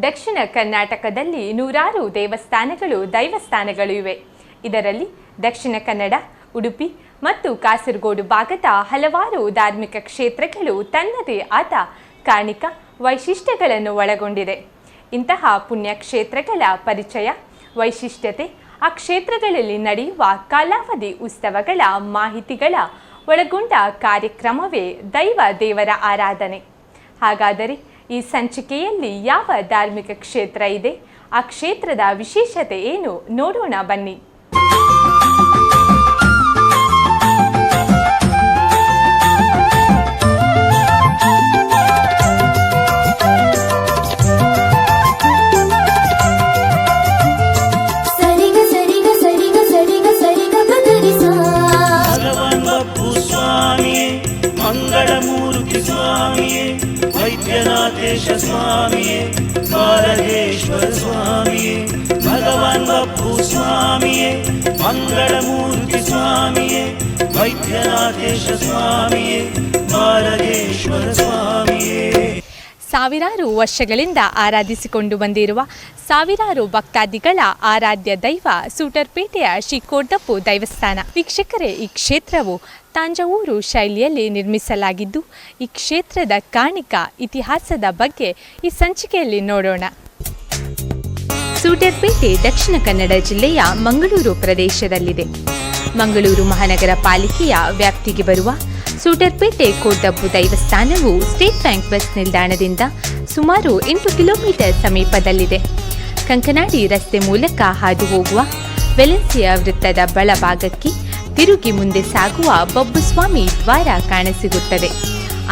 ದಕ್ಷಿಣ ಕರ್ನಾಟಕದಲ್ಲಿ ನೂರಾರು ದೇವಸ್ಥಾನಗಳು ದೈವಸ್ಥಾನಗಳು ಇವೆ. ಇದರಲ್ಲಿ ದಕ್ಷಿಣ ಕನ್ನಡ, ಉಡುಪಿ ಮತ್ತು ಕಾಸರಗೋಡು ಭಾಗದ ಹಲವಾರು ಧಾರ್ಮಿಕ ಕ್ಷೇತ್ರಗಳು ತನ್ನದೇ ಆದ ಕಾಣಿಕ ವೈಶಿಷ್ಟ್ಯಗಳನ್ನು ಒಳಗೊಂಡಿದೆ. ಇಂತಹ ಪುಣ್ಯಕ್ಷೇತ್ರಗಳ ಪರಿಚಯ, ವೈಶಿಷ್ಟ್ಯತೆ, ಆ ಕ್ಷೇತ್ರಗಳಲ್ಲಿ ನಡೆಯುವ ಕಾಲಾವಧಿ ಉತ್ಸವಗಳ ಮಾಹಿತಿಗಳ ಒಳಗೊಂಡ ಕಾರ್ಯಕ್ರಮವೇ ದೈವ ದೇವರ ಆರಾಧನೆ. ಹಾಗಾದರೆ ಈ ಸಂಚಿಕೆಯಲ್ಲಿ ಯಾವ ಧಾರ್ಮಿಕ ಕ್ಷೇತ್ರ ಇದೆ, ಆ ಕ್ಷೇತ್ರದ ವಿಶೇಷತೆ ಏನು ನೋಡೋಣ ಬನ್ನಿ. ಮಂಗಳಮೂರ್ತಿ ಸ್ವಾಮಿಯೇ, ವೈದ್ಯನಾಥೇಶ ಸ್ವಾಮಿಯೇ, ಕಾರಹೇಶ್ವರ ಸ್ವಾಮಿಯೇ, ಭಗವಾನ್ ಬಪ್ಪು ಸ್ವಾಮಿಯೇ, ಮಂಗಳಮೂರ್ತಿ ಸ್ವಾಮಿಯೇ, ವೈದ್ಯನಾಥೇಶ ಸ್ವಾಮಿಯೇ, ಕಾರಹೇಶ್ವರ ಸ್ವಾಮಿಯೇ. ಸಾವಿರಾರು ವರ್ಷಗಳಿಂದ ಆರಾಧಿಸಿಕೊಂಡು ಬಂದಿರುವ ಸಾವಿರಾರು ಭಕ್ತಾದಿಗಳ ಆರಾಧ್ಯ ದೈವ ಸೂಟರ್ಪೇಟೆಯ ಶ್ರೀ ಕೋರ್ಡಪ್ಪು ದೈವಸ್ಥಾನ. ವೀಕ್ಷಕರೇ, ಈ ಕ್ಷೇತ್ರವು ತಾಂಜಾವೂರು ಶೈಲಿಯಲ್ಲಿ ನಿರ್ಮಿಸಲಾಗಿದ್ದು, ಈ ಕ್ಷೇತ್ರದ ಕಾಣಿಕ ಇತಿಹಾಸದ ಬಗ್ಗೆ ಈ ಸಂಚಿಕೆಯಲ್ಲಿ ನೋಡೋಣ. ಸೂಟರ್ಪೇಟೆ ದಕ್ಷಿಣ ಕನ್ನಡ ಜಿಲ್ಲೆಯ ಮಂಗಳೂರು ಪ್ರದೇಶದಲ್ಲಿದೆ. ಮಂಗಳೂರು ಮಹಾನಗರ ಪಾಲಿಕೆಯ ವ್ಯಾಪ್ತಿಗೆ ಬರುವ ಸೂಟರ್ಪೇಟೆ ಕೋರ್ಡಬ್ಬು ದೈವಸ್ಥಾನವು ಸ್ಟೇಟ್ ಬ್ಯಾಂಕ್ ಬಸ್ ನಿಲ್ದಾಣದಿಂದ ಸುಮಾರು 8 ಕಿಲೋಮೀಟರ್ ಸಮೀಪದಲ್ಲಿದೆ. ಕಂಕನಾಡಿ ರಸ್ತೆ ಮೂಲಕ ಹಾದು ಹೋಗುವ ವೆಲೆನ್ಸಿಯಾ ವೃತ್ತದ ಬಲಭಾಗಕ್ಕೆ ತಿರುಗಿ ಮುಂದೆ ಸಾಗುವ ಬಬ್ಬುಸ್ವಾಮಿ ದ್ವಾರ ಕಾಣಸಿಗುತ್ತದೆ.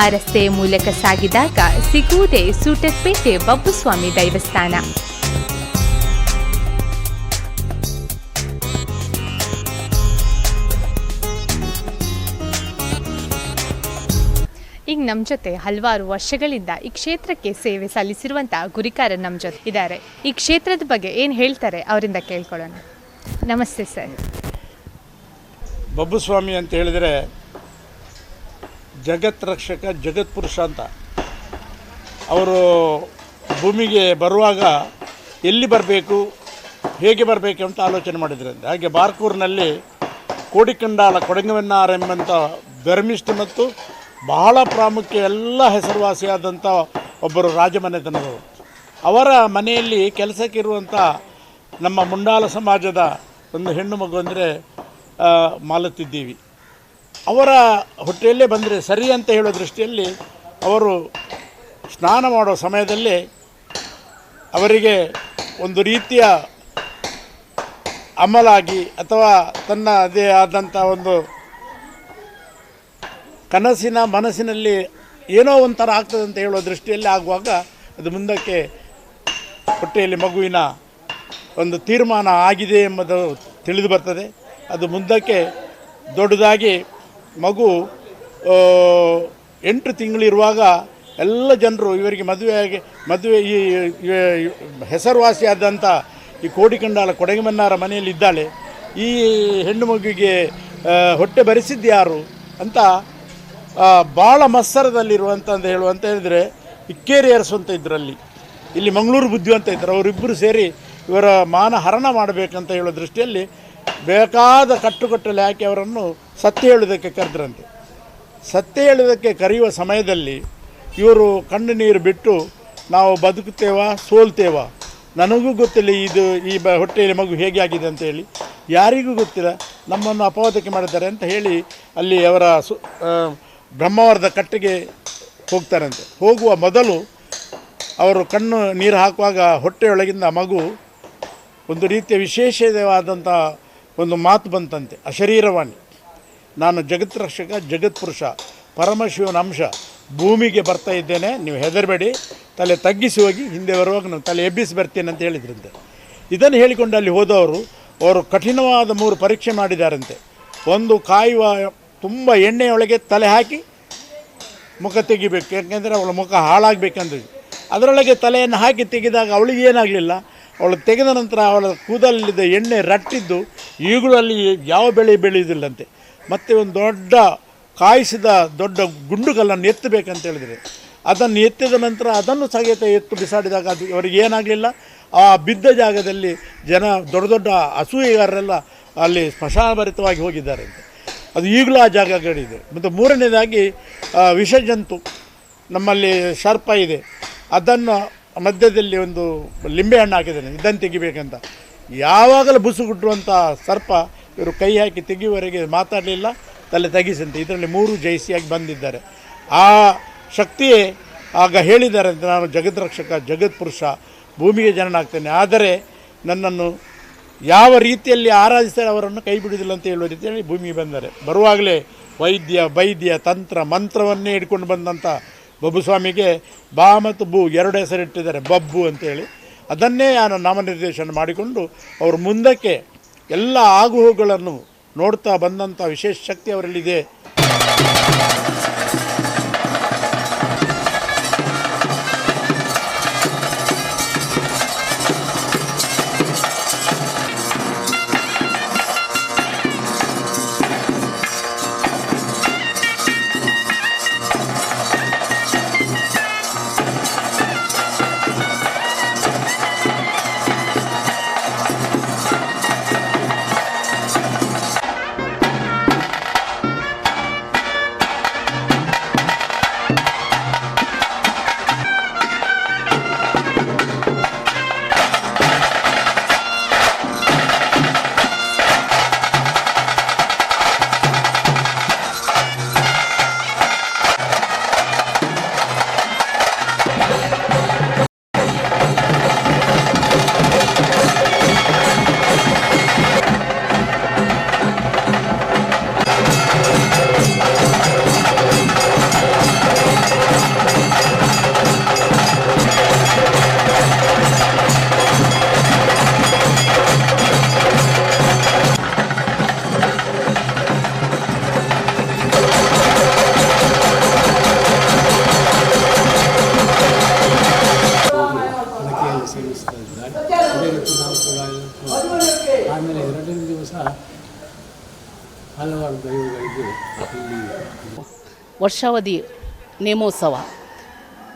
ಆ ರಸ್ತೆಯ ಮೂಲಕ ಸಾಗಿದಾಗ ಸಿಗುವುದೇ ಸೂಟರ್ಪೇಟೆ ಬಬ್ಬುಸ್ವಾಮಿ ದೈವಸ್ಥಾನ. ಈಗ ನಮ್ಮ ಜೊತೆ ಹಲವಾರು ವರ್ಷಗಳಿಂದ ಈ ಕ್ಷೇತ್ರಕ್ಕೆ ಸೇವೆ ಸಲ್ಲಿಸಿರುವಂಥ ಗುರಿಕಾರ ನಮ್ಮ ಜೊತೆ ಇದ್ದಾರೆ. ಈ ಕ್ಷೇತ್ರದ ಬಗ್ಗೆ ಏನು ಹೇಳ್ತಾರೆ ಅವರಿಂದ ಕೇಳ್ಕೊಳ್ಳೋಣ. ನಮಸ್ತೆ ಸರ್. ಬಬ್ಬುಸ್ವಾಮಿ ಅಂತ ಹೇಳಿದರೆ ಜಗತ್ ರಕ್ಷಕ, ಜಗತ್ ಪುರುಷ ಅಂತ. ಅವರು ಭೂಮಿಗೆ ಬರುವಾಗ ಎಲ್ಲಿ ಬರಬೇಕು, ಹೇಗೆ ಬರಬೇಕು ಅಂತ ಆಲೋಚನೆ ಮಾಡಿದ್ರಂತೆ. ಹಾಗೆ ಬಾರ್ಕೂರಿನಲ್ಲಿ ಕೋಡಿಕಂಡಾಲ ಕೊಡಂಗವೆನ್ನಾರ ಎಂಬಂಥ ಧರ್ಮಿಷ್ಠ ಮತ್ತು ಬಹಳ ಪ್ರಾಮುಖ್ಯ ಎಲ್ಲ ಹೆಸರುವಾಸಿಯಾದಂಥ ಒಬ್ಬರು ರಾಜಮನೆತನದವರು. ಅವರ ಮನೆಯಲ್ಲಿ ಕೆಲಸಕ್ಕಿರುವಂಥ ನಮ್ಮ ಮುಂಡಾಲ ಸಮಾಜದ ಒಂದು ಹೆಣ್ಣು ಮಗು ಅಂದರೆ ಮಾಲತಿದ್ದೀವಿ. ಅವರ ಹೊಟ್ಟೆಯಲ್ಲೇ ಬಂದರೆ ಸರಿ ಅಂತ ಹೇಳೋ ದೃಷ್ಟಿಯಲ್ಲಿ ಅವರು ಸ್ನಾನ ಮಾಡೋ ಸಮಯದಲ್ಲಿ ಅವರಿಗೆ ಒಂದು ರೀತಿಯ ಅಮಲಾಗಿ ಅಥವಾ ತನ್ನದೇ ಆದಂಥ ಒಂದು ಮನಸ್ಸಿನಲ್ಲಿ ಏನೋ ಒಂಥರ ಆಗ್ತದೆ ಅಂತ ಹೇಳೋ ದೃಷ್ಟಿಯಲ್ಲಿ ಆಗುವಾಗ ಅದು ಮುಂದಕ್ಕೆ ಹೊಟ್ಟೆಯಲ್ಲಿ ಮಗುವಿನ ಒಂದು ತೀರ್ಮಾನ ಆಗಿದೆ ಎಂಬುದು ತಿಳಿದು ಬರ್ತದೆ. ಅದು ಮುಂದಕ್ಕೆ ದೊಡ್ಡದಾಗಿ ಮಗು 8 ತಿಂಗಳಿರುವಾಗ ಎಲ್ಲ ಜನರು ಇವರಿಗೆ ಮದುವೆ ಈ ಹೆಸರುವಾಸಿಯಾದಂಥ ಈ ಕೋಡಿಕಂಡಾಲ ಕೊಡಗಮನ್ನಾರ ಮನೆಯಲ್ಲಿ ಇದ್ದಾಳೆ, ಈ ಹೆಣ್ಣು ಮಗುವಿಗೆ ಹೊಟ್ಟೆ ಭರಿಸಿದ್ದು ಯಾರು ಅಂತ ಭಾಳ ಮತ್ಸರದಲ್ಲಿರುವಂಥದ್ದು ಹೇಳುವಂತ ಹೇಳಿದರೆ ಇಕ್ಕೇರಿಯರ್ಸ್ ಅಂತ ಇದರಲ್ಲಿ ಇಲ್ಲಿ ಮಂಗಳೂರು ಬುದ್ಧಿ ಅಂತ ಇದ್ದರು. ಅವರಿಬ್ಬರು ಸೇರಿ ಇವರ ಮಾನಹರಣ ಮಾಡಬೇಕಂತ ಹೇಳೋ ದೃಷ್ಟಿಯಲ್ಲಿ ಬೇಕಾದ ಕಟ್ಟುಕಟ್ಟಲೆ ಹಾಕಿ ಅವರನ್ನು ಸತ್ಯ ಹೇಳೋದಕ್ಕೆ ಕರೆದ್ರಂತೆ. ಸತ್ಯ ಹೇಳೋದಕ್ಕೆ ಕರೆಯುವ ಸಮಯದಲ್ಲಿ ಇವರು ಕಣ್ಣು ನೀರು ಬಿಟ್ಟು ನಾವು ಬದುಕುತ್ತೇವಾ ಸೋಲ್ತೇವಾ, ನನಗೂ ಗೊತ್ತಿಲ್ಲ ಇದು ಈ ಹೊಟ್ಟೆಯಲ್ಲಿ ಮಗು ಹೇಗೆ ಆಗಿದೆ ಅಂತ ಹೇಳಿ, ಯಾರಿಗೂ ಗೊತ್ತಿಲ್ಲ, ನಮ್ಮನ್ನು ಅಪವಾದಕ್ಕೆ ಮಾಡಿದ್ದಾರೆ ಅಂತ ಹೇಳಿ ಅಲ್ಲಿ ಅವರ ಬ್ರಹ್ಮಾವರದ ಕಟ್ಟೆಗೆ ಹೋಗ್ತಾರಂತೆ. ಹೋಗುವ ಮೊದಲು ಅವರು ಕಣ್ಣು ನೀರು ಹಾಕುವಾಗ ಹೊಟ್ಟೆಯೊಳಗಿಂದ ಮಗು ಒಂದು ರೀತಿಯ ವಿಶೇಷವಾದಂಥ ಒಂದು ಮಾತು ಬಂತಂತೆ, ಅಶರೀರವಾಣಿ. ನಾನು ಜಗತ್ ರಕ್ಷಕ, ಜಗತ್ ಪುರುಷ, ಪರಮಶಿವನ ಅಂಶ, ಭೂಮಿಗೆ ಬರ್ತಾ ಇದ್ದೇನೆ, ನೀವು ಹೆದರಬೇಡಿ, ತಲೆ ತಗ್ಗಿಸಿ ಹೋಗಿ, ಹಿಂದೆ ಬರುವಾಗ ನಾನು ತಲೆ ಎಬ್ಬಿಸಿ ಬರ್ತೇನೆ ಅಂತ ಹೇಳಿದ್ರಂತೆ. ಇದನ್ನು ಹೇಳಿಕೊಂಡು ಅಲ್ಲಿ ಹೋದವರು ಅವರು ಕಠಿಣವಾದ 3 ಪರೀಕ್ಷೆ ಮಾಡಿದಾರಂತೆ. ಒಂದು ಕಾಯುವ ತುಂಬ ಎಣ್ಣೆಯೊಳಗೆ ತಲೆ ಹಾಕಿ ಮುಖ ತೆಗಿಬೇಕು, ಯಾಕೆಂದರೆ ಅವಳ ಮುಖ ಹಾಳಾಗಬೇಕಂದ್ರೆ ಅದರೊಳಗೆ ತಲೆಯನ್ನು ಹಾಕಿ ತೆಗೆದಾಗ ಅವಳಿಗೆ ಏನಾಗಲಿಲ್ಲ. ಅವಳು ತೆಗೆದ ನಂತರ ಅವಳ ಕೂದಲಿದ್ದ ಎಣ್ಣೆ ರಟ್ಟಿದ್ದು ಈಗಲೂ ಅಲ್ಲಿ ಯಾವ ಬೆಳೆ ಬೆಳೆಯುವುದಿಲ್ಲಂತೆ. ಮತ್ತು ಒಂದು ದೊಡ್ಡ ಕಾಯಿಸಿದ ದೊಡ್ಡ ಗುಂಡುಗಲ್ಲನ್ನು ಎತ್ತಬೇಕಂತ ಹೇಳಿದರೆ ಅದನ್ನು ಎತ್ತಿದ ನಂತರ ಅದನ್ನು ಸಹಿತ ಎತ್ತು ಬಿಸಾಡಿದಾಗ ಅದು ಅವರಿಗೆ ಏನಾಗಲಿಲ್ಲ. ಆ ಬಿದ್ದ ಜಾಗದಲ್ಲಿ ಜನ ದೊಡ್ಡ ದೊಡ್ಡ ಅಸೂಯೆಗಾರರೆಲ್ಲ ಅಲ್ಲಿ ಸ್ಮಶಾನಭರಿತವಾಗಿ ಹೋಗಿದ್ದಾರೆ ಅಂತ. ಅದು ಈಗಲೂ ಆ ಜಾಗಗಳಿದೆ. ಮತ್ತು ಮೂರನೇದಾಗಿ ವಿಷಜಂತು, ನಮ್ಮಲ್ಲಿ ಸರ್ಪ ಇದೆ, ಅದನ್ನು ಮಧ್ಯದಲ್ಲಿ ಒಂದು ಲಿಂಬೆಹಣ್ಣು ಹಾಕಿದ್ದಾನೆ, ಇದನ್ನು ತೆಗಿಬೇಕಂತ. ಯಾವಾಗಲೂ ಬುಸುಗುಟ್ಟುವಂಥ ಸರ್ಪ ಇವರು ಕೈ ಹಾಕಿ ತೆಗೆಯುವವರೆಗೆ ಮಾತಾಡಲಿಲ್ಲ, ತಲೆ ತೆಗಿಸಂತೆ. ಇದರಲ್ಲಿ 3 ಜಯಿಸಿಯಾಗಿ ಬಂದಿದ್ದಾರೆ. ಆ ಶಕ್ತಿಯೇ ಆಗ ಹೇಳಿದ್ದಾರೆ ಅಂತ, ನಾನು ಜಗದ್ರಕ್ಷಕ, ಜಗತ್ಪುರುಷ, ಭೂಮಿಗೆ ಜನನಾಗ್ತೇನೆ, ಆದರೆ ನನ್ನನ್ನು ಯಾವ ರೀತಿಯಲ್ಲಿ ಆರಾಧಿಸ್ತಾರೆ ಅವರನ್ನು ಕೈ ಬಿಡುವುದಿಲ್ಲ ಅಂತ ಹೇಳುವ ರೀತಿಯಲ್ಲಿ ಭೂಮಿಗೆ ಬಂದರೆ. ಬರುವಾಗಲೇ ವೈದ್ಯ ತಂತ್ರ ಮಂತ್ರವನ್ನೇ ಹಿಡ್ಕೊಂಡು ಬಂದಂಥ ಬಬ್ಬುಸ್ವಾಮಿಗೆ ಬಾ ಮತ್ತು ಬೂ 2 ಹೆಸರಿಟ್ಟಿದ್ದಾರೆ, ಬಬ್ಬು ಅಂತೇಳಿ. ಅದನ್ನೇ ನಾನು ನಾಮನಿರ್ದೇಶನ ಮಾಡಿಕೊಂಡು ಅವರು ಮುಂದಕ್ಕೆ ಎಲ್ಲ ಆಗುಹೋಗುಗಳನ್ನು ನೋಡ್ತಾ ಬಂದಂಥ ವಿಶೇಷ ಶಕ್ತಿ ಅವರಲ್ಲಿದೆ. ಆಮೇಲೆ 2ನೇ ದಿವಸ ಹಲವಾರು ದೈವಗಳಿಗೆ ಇಲ್ಲಿ ವರ್ಷಾವಧಿ ನೇಮೋತ್ಸವ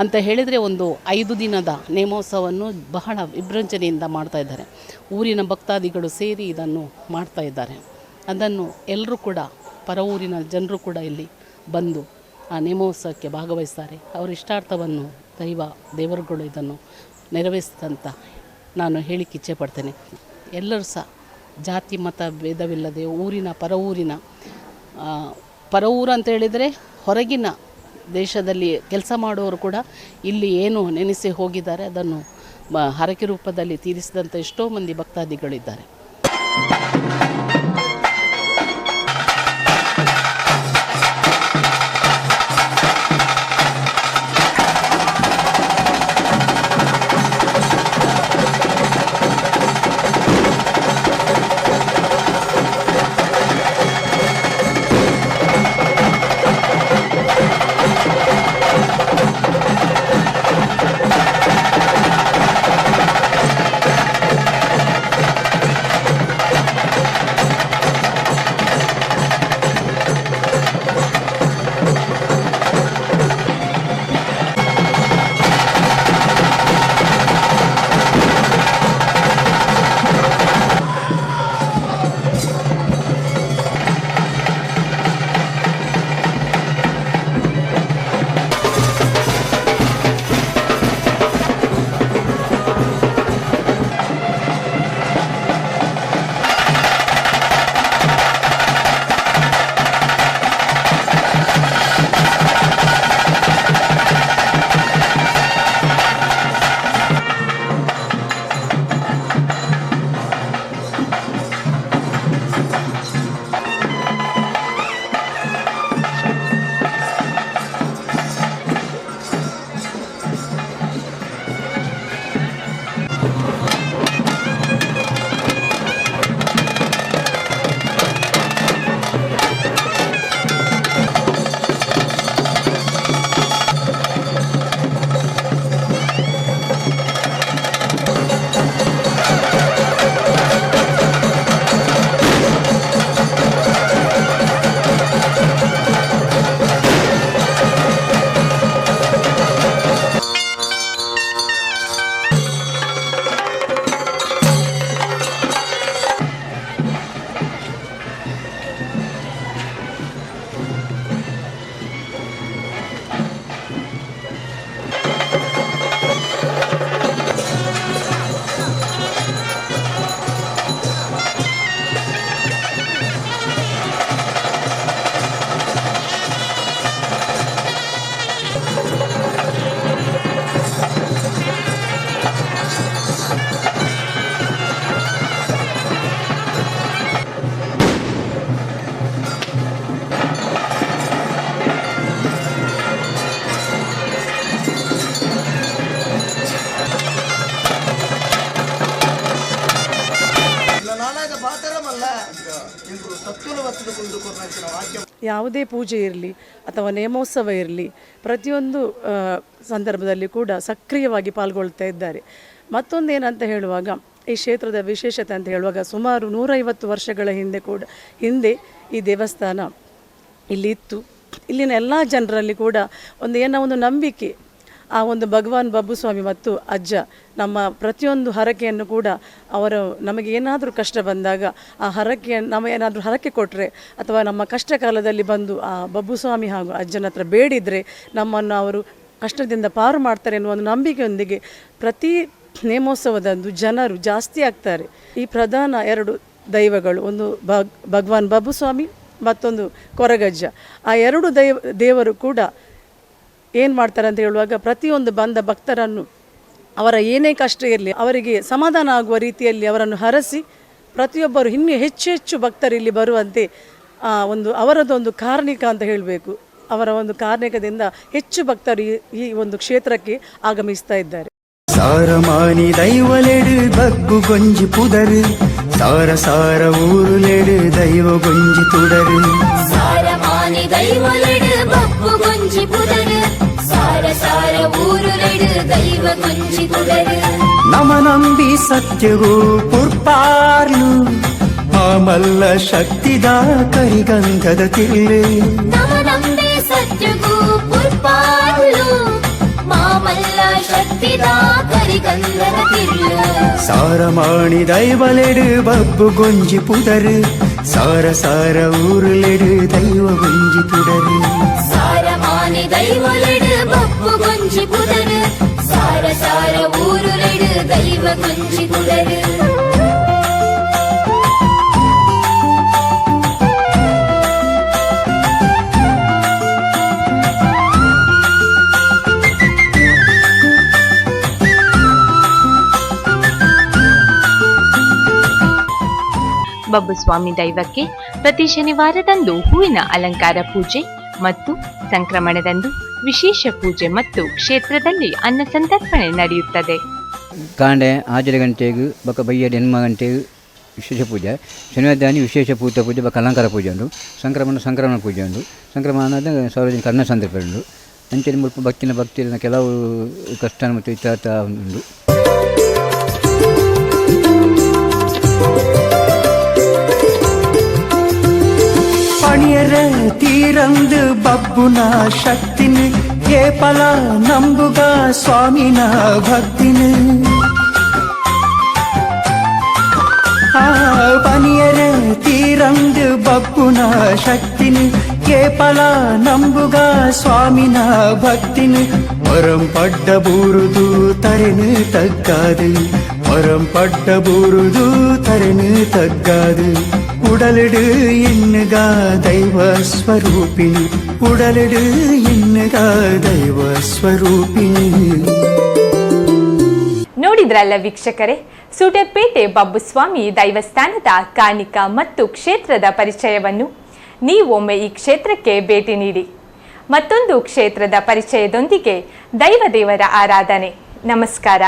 ಅಂತ ಹೇಳಿದರೆ ಒಂದು 5 ದಿನದ ನೇಮೋತ್ಸವವನ್ನು ಬಹಳ ವಿಜೃಂಭಣೆಯಿಂದ ಮಾಡ್ತಾಯಿದ್ದಾರೆ. ಊರಿನ ಭಕ್ತಾದಿಗಳು ಸೇರಿ ಇದನ್ನು ಮಾಡ್ತಾ ಇದ್ದಾರೆ. ಅದನ್ನು ಎಲ್ಲರೂ ಕೂಡ ಪರ ಊರಿನ ಜನರು ಕೂಡ ಇಲ್ಲಿ ಬಂದು ಆ ನೇಮೋತ್ಸವಕ್ಕೆ ಭಾಗವಹಿಸ್ತಾರೆ. ಅವರ ಇಷ್ಟಾರ್ಥವನ್ನು ದೇವರುಗಳು ಇದನ್ನು ನೆರವೇರಿಸಿದಂತ ನಾನು ಹೇಳಿಕ್ಕೆ ಇಚ್ಛೆ ಪಡ್ತೇನೆ. ಎಲ್ಲರೂ ಸಹ ಜಾತಿ ಮತ ಭೇದವಿಲ್ಲದೆ ಊರಿನ ಪರ ಊರು ಅಂತ ಹೇಳಿದರೆ ಹೊರಗಿನ ದೇಶದಲ್ಲಿ ಕೆಲಸ ಮಾಡುವವರು ಕೂಡ ಇಲ್ಲಿ ಏನು ನೆನೆಸಿ ಹೋಗಿದ್ದಾರೆ ಅದನ್ನು ಹರಕೆ ರೂಪದಲ್ಲಿ ತೀರಿಸಿದಂಥ ಎಷ್ಟೋ ಮಂದಿ ಭಕ್ತಾದಿಗಳಿದ್ದಾರೆ. ಯಾವುದೇ ಪೂಜೆ ಇರಲಿ ಅಥವಾ ನೇಮೋತ್ಸವ ಇರಲಿ ಪ್ರತಿಯೊಂದು ಸಂದರ್ಭದಲ್ಲಿ ಕೂಡ ಸಕ್ರಿಯವಾಗಿ ಪಾಲ್ಗೊಳ್ತಾ ಇದ್ದಾರೆ. ಮತ್ತೊಂದು ಏನಂತ ಹೇಳುವಾಗ ಈ ಕ್ಷೇತ್ರದ ವಿಶೇಷತೆ ಅಂತ ಹೇಳುವಾಗ ಸುಮಾರು 150 ವರ್ಷಗಳ ಹಿಂದೆ ಈ ದೇವಸ್ಥಾನ ಇಲ್ಲಿ ಇತ್ತು. ಇಲ್ಲಿನ ಎಲ್ಲ ಜನರಲ್ಲಿ ಕೂಡ ಒಂದು ನಂಬಿಕೆ, ಆ ಒಂದು ಭಗವಾನ್ ಬಬ್ಬು ಸ್ವಾಮಿ ಮತ್ತು ಅಜ್ಜ ನಮ್ಮ ಪ್ರತಿಯೊಂದು ಹರಕೆಯನ್ನು ಕೂಡ ಅವರು ನಮಗೆ ಏನಾದರೂ ಕಷ್ಟ ಬಂದಾಗ ಆ ಏನಾದರೂ ಹರಕೆ ಕೊಟ್ಟರೆ ಅಥವಾ ನಮ್ಮ ಕಷ್ಟ ಕಾಲದಲ್ಲಿ ಬಂದು ಆ ಬಬ್ಬು ಸ್ವಾಮಿ ಹಾಗೂ ಅಜ್ಜನ ಹತ್ರ ಬೇಡಿದರೆ ನಮ್ಮನ್ನು ಅವರು ಕಷ್ಟದಿಂದ ಪಾರು ಮಾಡ್ತಾರೆ ಎನ್ನುವ ಒಂದು ನಂಬಿಕೆಯೊಂದಿಗೆ ಪ್ರತಿ ನೇಮೋತ್ಸವದಂದು ಜನರು ಜಾಸ್ತಿ ಆಗ್ತಾರೆ. ಈ ಪ್ರಧಾನ 2 ದೈವಗಳು, ಒಂದು ಭಗವಾನ್ ಬಬ್ಬು ಸ್ವಾಮಿ ಮತ್ತೊಂದು ಕೊರಗಜ್ಜ. ಆ 2 ದೇವರು ಕೂಡ ಏನು ಮಾಡ್ತಾರೆ ಅಂತ ಹೇಳುವಾಗ ಪ್ರತಿಯೊಂದು ಬಂದ ಭಕ್ತರನ್ನು ಅವರ ಏನೇ ಕಷ್ಟ ಇರಲಿ ಅವರಿಗೆ ಸಮಾಧಾನ ಆಗುವ ರೀತಿಯಲ್ಲಿ ಅವರನ್ನು ಹರಸಿ ಪ್ರತಿಯೊಬ್ಬರು ಇನ್ನೂ ಹೆಚ್ಚು ಭಕ್ತರು ಇಲ್ಲಿ ಬರುವಂತೆ ಅವರದೊಂದು ಕಾರಣಿಕ ಅಂತ ಹೇಳಬೇಕು. ಅವರ ಒಂದು ಕಾರಣಿಕದಿಂದ ಹೆಚ್ಚು ಭಕ್ತರು ಈ ಒಂದು ಕ್ಷೇತ್ರಕ್ಕೆ ಆಗಮಿಸ್ತಾ ಇದ್ದಾರೆ. சாரமானி தைவலெடு பக்கு கொஞ்சி புதரு சார சார ஊருலெடு தெய்வ கொஞ்சி துடரு சாரமானி தைவலெடு பக்கு கொஞ்சி புதரு சார சார ஊருலெடு தெய்வ கொஞ்சி துடரு ನಮ ನಂಬಿ ಸತ್ಯವು ಪುರ್ಪಾರ್ಲು ಮಾಮಲ್ಲ ಶಕ್ತಿದ ಕರಿಗಂಧದ ತಿಲ್ಲು ನಮ ನಂಬಿ ಸತ್ಯವು ಪುರ್ಪಾರ್ಲು ಮಾಮಲ್ಲ ಶಕ್ತಿದ ಕರಿಗಂಧದ ತಿಲ್ಲು ಸಾರಮಾಣಿ ದೈವಲೆಡು ಬಬ್ಬು ಗೊಂಜಿ ಪುದರು ಸಾರ ಸಾರ ಊರುಲೆಡು ದೈವ ಗೊಂಜಿ ತುಡರು ಸಾರಮಾನಿ ದೈವಲೆಡು ಬಬ್ಬು ಗೊಂಜಿ ಪುದರು ಸಾರ ಸಾರ ಊರುಲೆಡು ದೈವ ಗೊಂಜಿ ತುಡರು ಬಬ್ಬು ಸ್ವಾಮಿ ದೈವಕ್ಕೆ ಪ್ರತಿ ಶನಿವಾರದಂದು ಹೂವಿನ ಅಲಂಕಾರ ಪೂಜೆ ಮತ್ತು ಸಂಕ್ರಮಣದಂದು ವಿಶೇಷ ಪೂಜೆ ಮತ್ತು ಕ್ಷೇತ್ರದಲ್ಲಿ ಅನ್ನ ಸಂತರ್ಪಣೆ ನಡೆಯುತ್ತದೆ. ಕಾಂಡೆ 6 ಗಂಟೆಗೂ ಬಕ ಬಯ್ಯದ 8 ಗಂಟೆಗೂ ವಿಶೇಷ ಪೂಜೆ, ಶನಿವಾರ ವಿಶೇಷ ಪೂಜೆ ಬಕ ಅಲಂಕಾರ ಪೂಜೆ ಉಂಟು, ಸಂಕ್ರಮಣ ಪೂಜೆ ಉಂಟು. ಸಂಕ್ರಮಣ ಸಾರ್ವಜನಿಕ ಅನ್ನ ಸಂತರ್ಪಣೆ ಉಂಟು. ಅಂಚೆ ಮುಲ್ಪ ಭಕ್ತಿನ ಕೆಲವು ಕಷ್ಟ ಮತ್ತು ಇತ್ಯಾರ್ಥ ಉಂಟು. ಪಣಿಯರ ತೀರಂದು ಬಬ್ಬುನ ಶಕ್ತಿನಿ ಕೇಪಲ ನಂಬುಗ ಸ್ವಾಮಿನ ಭಕ್ತಿನಿ ಪಣಿಯರ ತೀರಂದು ಬಬ್ಬುನ ಶಕ್ತಿನಿ ಕೇಪಲ ನಂಬುಗ ಸ್ವಾಮಿನ ಭಕ್ತಿನಿ ವರಂ ಪಡ್ಡ ಬೂರುದು ತರೆನು ತಗ್ಗಾದು ವರಂ ಪಡ್ಡ ಬೂರುದು ತರೆನು ತಗ್ಗಾದು ಉಡಲಿಡು ಇನ್ನಗ ದೈವ ಸ್ವರೂಪಿಣಿ ಉಡಲಿಡು ಇನ್ನಗ ದೈವ ಸ್ವರೂಪಿಣಿ. ನೋಡಿದ್ರಲ್ಲ ವೀಕ್ಷಕರೇ, ಸೂಟರ್ಪೇಟೆ ಬಬ್ಬುಸ್ವಾಮಿ ದೈವಸ್ಥಾನದ ಕಾಣಿಕ ಮತ್ತು ಕ್ಷೇತ್ರದ ಪರಿಚಯವನ್ನು. ನೀವೊಮ್ಮೆ ಈ ಕ್ಷೇತ್ರಕ್ಕೆ ಭೇಟಿ ನೀಡಿ. ಮತ್ತೊಂದು ಕ್ಷೇತ್ರದ ಪರಿಚಯದೊಂದಿಗೆ ದೈವ ದೇವರ ಆರಾಧನೆ. ನಮಸ್ಕಾರ.